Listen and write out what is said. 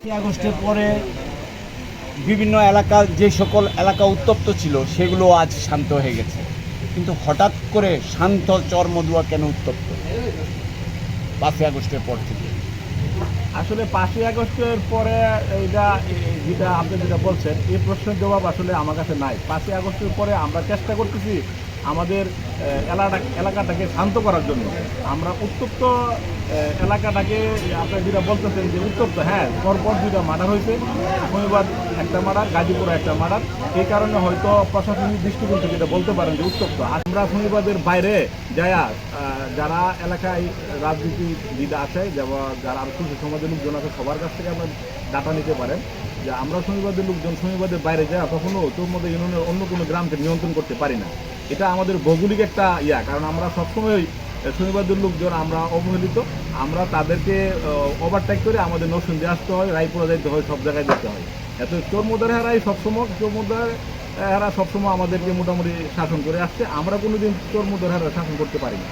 আগস্টের পরে বিভিন্ন এলাকা যে সকল এলাকা উত্তপ্ত ছিল সেগুলো আজ শান্ত হয়ে গেছে, কিন্তু হঠাৎ করে শান্ত চরমদুয়া কেন উত্তপ্ত 5ই আগস্টের পর থেকে? আসলে 5ই আগস্টের পরে এইটা যেটা আপনি যেটা বলছেন এই প্রশ্নের জবাব আসলে আমার কাছে নাই। 5ই আগস্টের পরে আমরা চেষ্টা করতেছি আমাদের এলাকাটাকে শান্ত করার জন্য। আমরা উত্তপ্ত এলাকাটাকে আপনি যেটা বলতেছেন যে উত্তপ্ত, হ্যাঁ, পরপর 2টা মার্ডার হয়েছে। শনিবার একটা মার্ডার, গাজীপুরে একটা মার্ডার। এই কারণে হয়তো প্রশাসনিক দৃষ্টিকোণ থেকে এটা বলতে পারেন যে উত্তপ্ত। আমরা শনিবারের বাইরে যারা যারা এলাকায় রাজনীতিবিদ আছে, যারা আর কিছু সমাজের লোকজন আছে, সবার কাছ থেকে আমরা ডাটা নিতে পারেন যে আমরা শনিবারের লোকজন শনিবারের বাইরে যাওয়া কখনো তোর ইউনিয়নের অন্য কোনো গ্রামকে নিয়ন্ত্রণ করতে পারি না। এটা আমাদের ভৌগোলিক একটা কারণ আমরা সবসময় শনিবারের লোকজন আমরা অবহেলিত, আমরা তাদেরকে ওভারটেক করে আমাদের নরসিংদী আসতে হয়, রায়পুরা যেতে হয়, সব জায়গায় যেতে হয়। এত চোরমুদারেরা সবসময় আমাদেরকে মোটামুটি শাসন করে আসছে। আমরা কোনোদিন চোরমুদারেরা শাসন করতে পারি না।